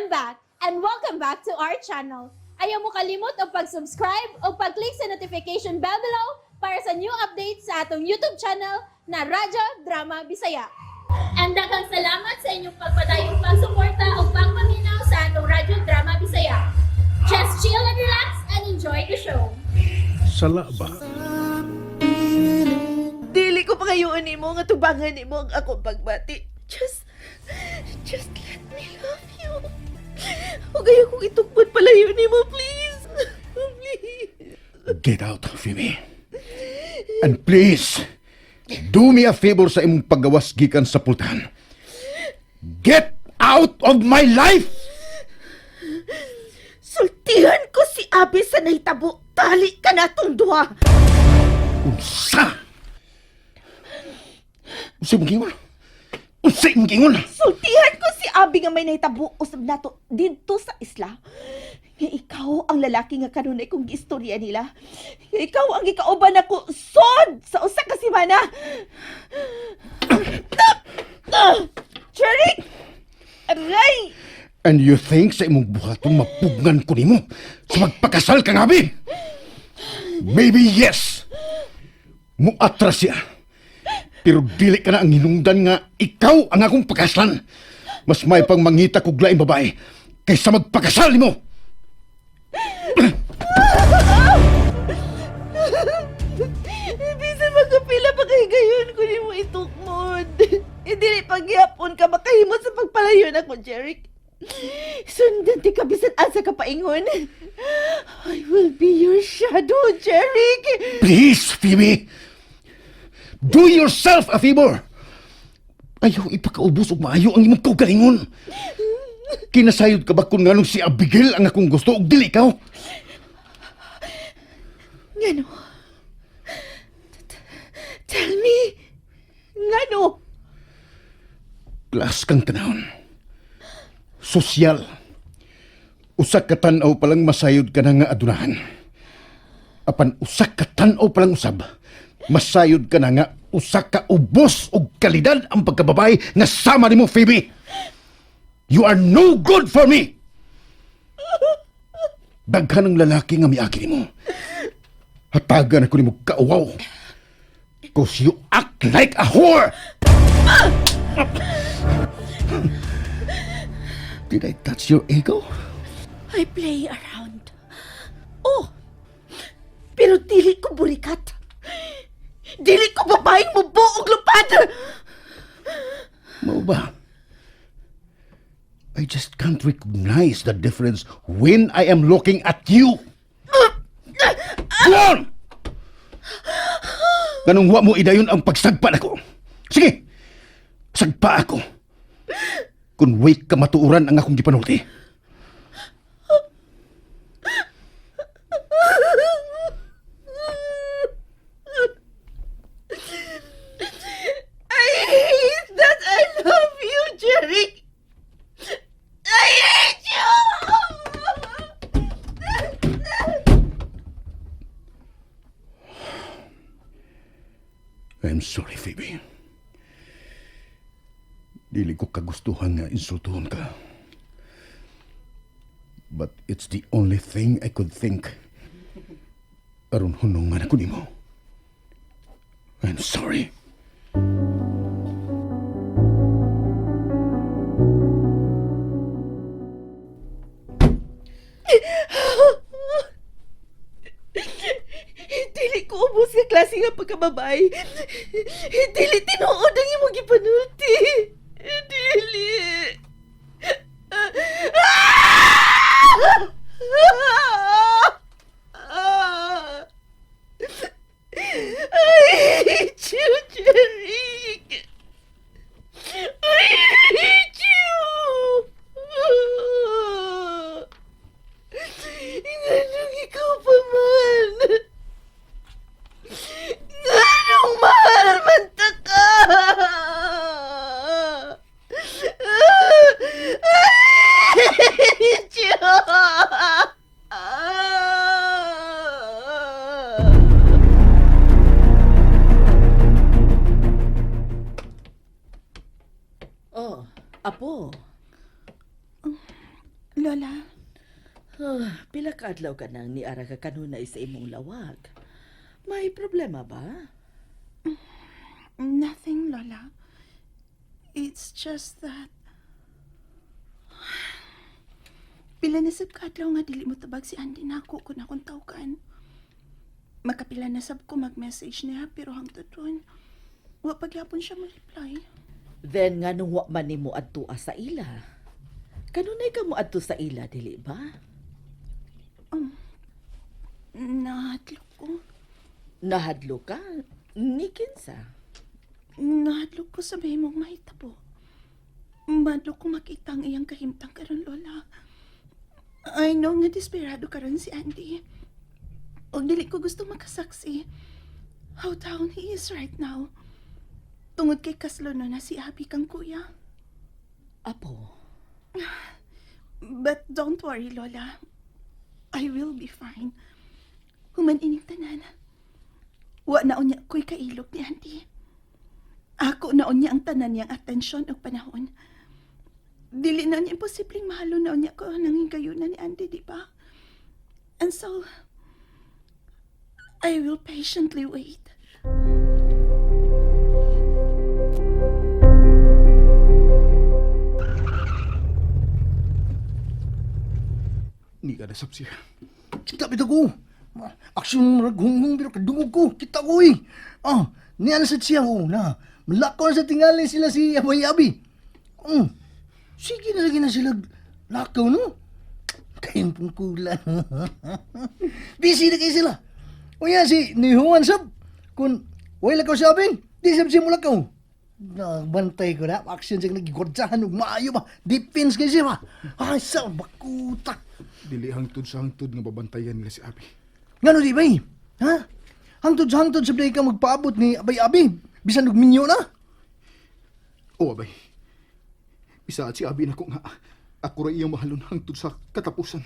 back and welcome back to our channel. Ayaw mo kalimot o pag-subscribe o pag-click sa notification bell below para sa new updates sa atong YouTube channel na Radyo Drama Bisaya. And daghang salamat sa inyong pagpadayong pagsuporta o pagpaminaw sa atong Radyo Drama Bisaya. Just chill and relax and enjoy the show. Sala ba? Dili ko pa ngayon ni mo nga tubangan ni mo ang akong pagbati. Just let me love you. Huwag kayo kong itukpot palayo ni mo, please. Please. Get out, Phoebe. And please, do me a favor sa imong paggawas gikan sa pultahan. Get out of my life! Sultihan ko si Abi sa nahitabo. Tali ka na itong duha. Unsa? Unsa mong gingon? Unsa mong gingon? Sultihan ko si Abi nga may nahitabo usab nato dito sa isla. Nga ikaw ang lalaki nga kanunay kong istorya nila. Nga ikaw ang ikauban ako sod sa usa ka semana. Cherry! Aray! And you think sa imong buhatong mapugnan ko nimo sa magpakasal ka nga, Abi? Maybe yes. Muatras siya. Pero dili ka na ang hinungdan nga ikaw ang akong pakasalan. Mas may pang mangita kog laing babae kaysa magpakasal nimo. Bisan magkapila pa kay gayon ko ni mo itukmod. Dili pagyapon ka makahimot sa pagpalayon ako, Jeric. Sundan ti ka bisan asa ka paingon. I will be your shadow, Jeric. Please, Phoebe. Do yourself a favor. Ayaw ipakaubos og maayo ang imong kaugalingon. Kinasayod ka ba kung nganong si Abigail ang akong gusto og dili ikaw? Ngano? Tell me. Ngano? Klas kang tanahon. Sosyal. Usa ka tan-aw palang masayod ka na nga adunahan. Apan usa ka tan-aw palang usab. Masayod ka na nga usa ka ubos og kalidad ang pagkababay nga sama nimo, Phoebe. You are no good for me. Daghan ng lalaki nga miagi nimo. Hatagan ako nimo kauwaw. Cause you act like a whore. Did I touch your ego? I play around. Oh! Pero dili ko burikat. Dili ko babaeng mubo og lupad. Mo ba? I just can't recognize the difference when I am looking at you. Go on! Ganong wa mo idayon ang pagsagpa nako. Sige, sagpa ako. Kung wait ka matuuran ang akong gipanulti. I hate that I love you, Jerry. I hate you! I'm sorry, Phoebe. Dili ko kagustuhan nga insultuhon ka. But it's the only thing I could think. Aron hunungan ako nimo. I'm sorry. Dili ko ubos nga klase nga pagkababay. Dili tinuod ang imong gipanulti. Dili. I hate you, Jeric. I hate you. Nganong ikaw pa man? Nganong mahal man ta ka? I hate you. Oh, Apo. Lola. Pila ka adlaw ka nang niara ka kanunay sa imong lawag. May problema ba? Nothing, Lola. It's just that... Pila na sab kadlaw nga dili mo tabag si Andy nako kung akong tawgan. Makapila na sab ko mag-message niya pero hangtod ron, wa pagyapon siya mo-reply. Then nga nung wa man nimo adto sa ila. Kanunay ka mo adto sa ila, dili ba? Nahadlok ko. Nahadlo ka? Ni kinsa? Nahadlok ko sa mahimong mahitabo. Madlo ko makita ang iyang kahimtang karon, Lola. I know nga desperado karon si Andy. O dili ko gusto makasaksi how down he is right now. Tungod kay kaslo na si Abby kang kuya. Apo, But don't worry, Lola. I will be fine. Human ining tanan. Wa na unya ko'y kailog ni Andy. Ako na unya ang tanan niyang atensyon o panahon. Dili na niya imposibleng mahalo na unya ko nang hingayunan ni Andy, di ba? And so, I will patiently wait. Ni ka nasab siya. Kita bitaw ko. Aksyon raghunghong pero kadungog ko. Kita ko eh. Niya nasad siya ko na. Malakaw na sa tingali sila si Abay Abi. Sige na lagi na sila lakaw, no? Kayang pungkulan. Busy na kayo sila. O yan si Nihuan sab. Kung way lakaw si Abing, di sab siya mo lakaw. Nagbantay ko na. Aksyon siya nagigordsahan. Maayo ba? Defense kayo siya ba? Ay, sa bakuta. Dili hangtod sa hangtod nga babantayan nila si Abi. Ngano di bay? Ha? Hangtod sa hangtod sabday ka magpaabot ni Abay Abi. Bisan nagminyo na. O abay. Isaat si Abi na ko nga ako ra iyang mahalon hangtod sa katapusan.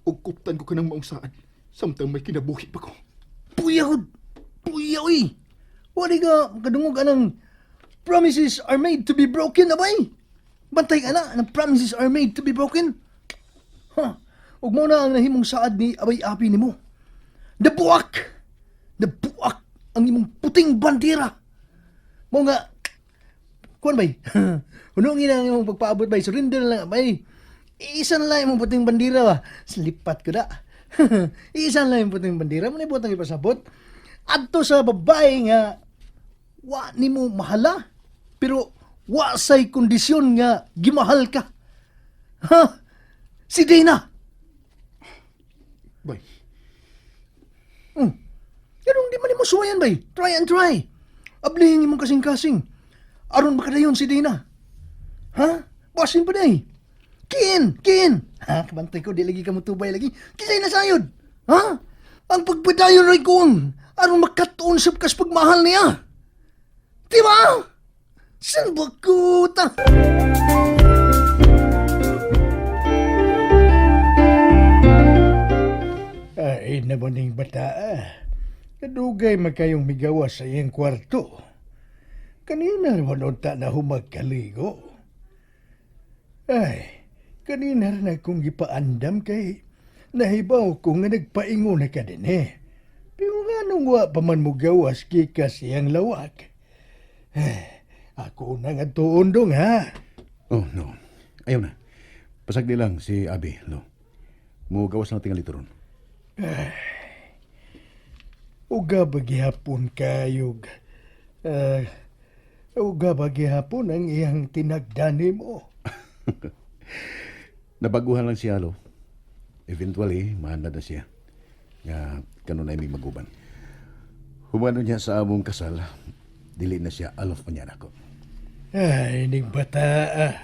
Ug kuptan ko kanang maong saad samtang may kinabuhi pa ko. Puyahod. Puyaw eh. Wali ka kadungog anang promises are made to be broken, abay. Bantay ka na ng promises are made to be broken. Ha? Ug mo na ang nahimong saad ni Abay Abi nimo. Nabuak! Nabuak ang imong puting bandera. Mo nga, kuan bay? Hunungin ang imong pagpaabot bay. Surrender na lang bay. Isa na lang imong puting bandera ba? Slipat ko na. Isa na lang imong puting bandera. Manibot ang ipasabot. Adto sa babae nga, wa nimo mahala. Pero wa say kondisyon nga gimahal ka. Ha? Si Dana. Bay, Ganun di man mo suwayan bay. Try and try. Ablihin mo kasing-kasing. Aron makadayon si Dana. Ha? Basin pa day. Kin. Ha? Kabantay ko, di lagi ka mutubay lagi. Kisay na sayod. Ha? Ang pagpadayon ray kong. Aron makatuon sa kas pagmahal niya. Diba? San bakuta? Ay naman ng bata Kadugay magkayong migawas sa iyang kwarto. Kanina naman unta na humagkaligo. Ay, kanina rin akong gipaandam kay nahibaw ko nga nagpaingo na ka din eh. Pero nga nung wa pa man mo gawas kika siyang lawag. Ako na nga tuon dong ha. Oh, no. Ayaw na. Pasagdi lang si Abi, no. Mugawas na tingali turon. Uga bagihapon kayog. Uga bagihapon ang iyang tinagdani mo. Nabaguhan lang siya, lo. Eventually, mahanad na siya. Nga, kanon na may maguban. Humano niya sa among kasal, dili na siya alof pa niya ako. Ay, ning bata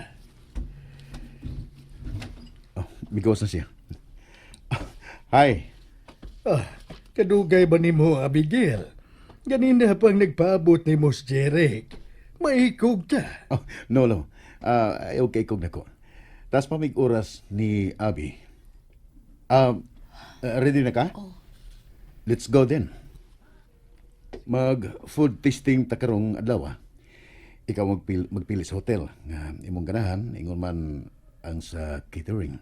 Oh, bigawas na siya. Hi. Kadugay ba ni mo, Abigail? Ganina pang nagpaabot ni Mos Jeric. Maikog ka. Oh, no, lo. Okay kog nako. Tas pamig oras ni Abi. Ready na ka? Let's go then. Mag-food tasting takarong adlaw. Ikaw magpili sa hotel nga imong ganahan ingon man ang sa catering.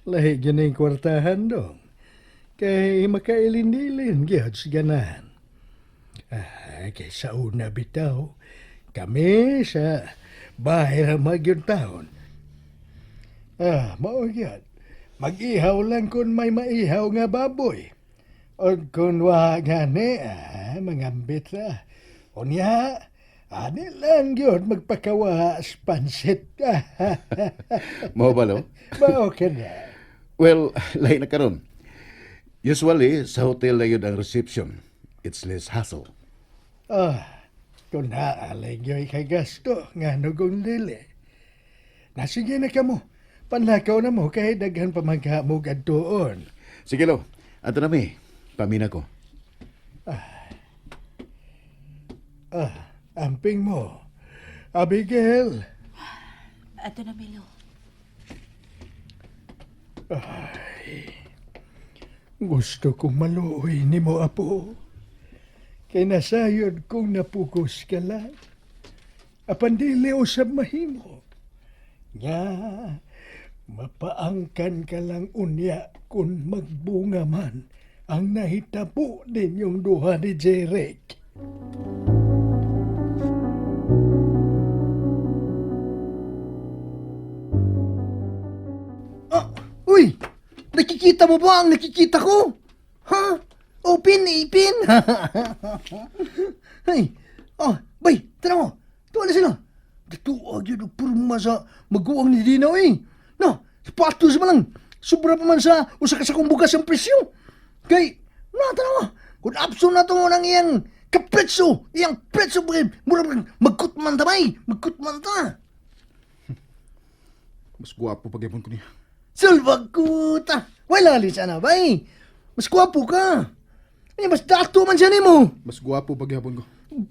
Lahi ganing kwartahan dong. Kay makailin-ilin gyud sa ganahan. Kay sa una bitaw, kami sa bahay ra magyud taon. Mao gyud. Mag-ihaw lang kung may maihaw nga baboy. O kung wa gani, mangambit ra. Unya, ani lang gyud magpakawa sa pansit. Mao ba lo? Mao ka na. Well, lahi na karon. Usually, sa hotel na yun ang reception. It's less hassle. Kung naalay nyo'y kagasto, nga nugong lili. Nasige na ka mo. Panlakaw na mo kay daghan pa maghamog at doon. Sige lo, ato na mi. Pamina ko. Amping mo. Abigail. Ato na, Milo. Gusto kong maluoy ni mo, Apo. Kay nasayod kong napukos ka lang. Apan dili usab mahimo. Nga, mapaangkan ka lang unya kung magbunga man ang nahitabo ninyong duha ni Jeric. Uy! Nakikita mo ba ang nakikita ko? Ha? Open, ipin! Ay! Bay! Tara mo! Tuwa na sila! Datuag yun ang purma sa maguwang ni Dinaw eh! No! Sapatos mo lang! Sobra pa man sa usa ka sa kumbugas ang presyo! Kay, tara mo! Kung apso na to mo ng iyang kapretso! Iyang pretso ba mura magkutman ta bay! Magkutman ta! Mas guwapo pagyapon ko niya. Salvaguta! Wala li sana bay! Mas gwapo ka! Ay, mas dato man siya ni mo! Mas guwapo pagyapon ko.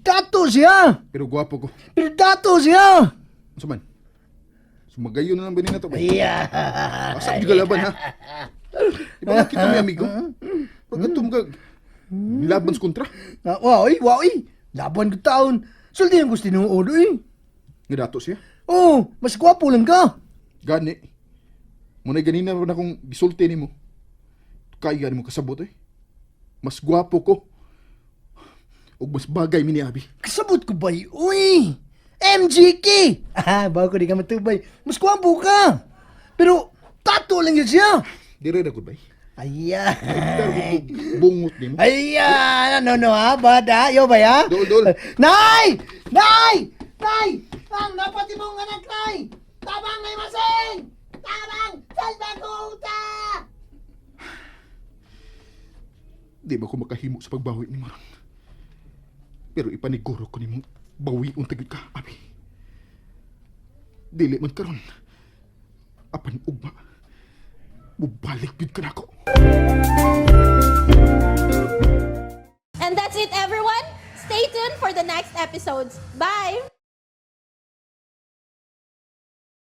Dato siya! Pero guwapo ko. Pero dato siya! Asa man? Sumagayon na lang ba na to? Yeah. Asa di ka laban, ha? Iba kita may amigo. Pag atum ka, laban sa kontra. Waoy! Laban ko taon. Sulti ang gusto tinuod eh. Nga dato siya. Oh, mas gwapo lang ka. Gani. Muna'y ganina na akong gisulti ni mo. Kaya mo kasabot eh. Mas gwapo ko. O mas bagay mi ni Abi. Kasabot ko ba uy? MGK! Bago ko di ka matubay. Mas gwapo ka. Pero, tato lang yun siya. Dire na ko ba? Ayan. Pero bungot ni mo. Ayan, ano ha? Bada, yo ba ya? Dol. Nay! Nay! Nay! Ang napati mong anak, Nay! Tabang ngay masing! Tabang! Salvaguta! Di ba ko makahimo sa pagbawi ni Marang? Pero ipaniguro ko ni mong bawi untagid ka, Abi. Dili man karon. Apan ugma. Mubalik bid ka na ako. And that's it, everyone. Stay tuned for the next episodes. Bye!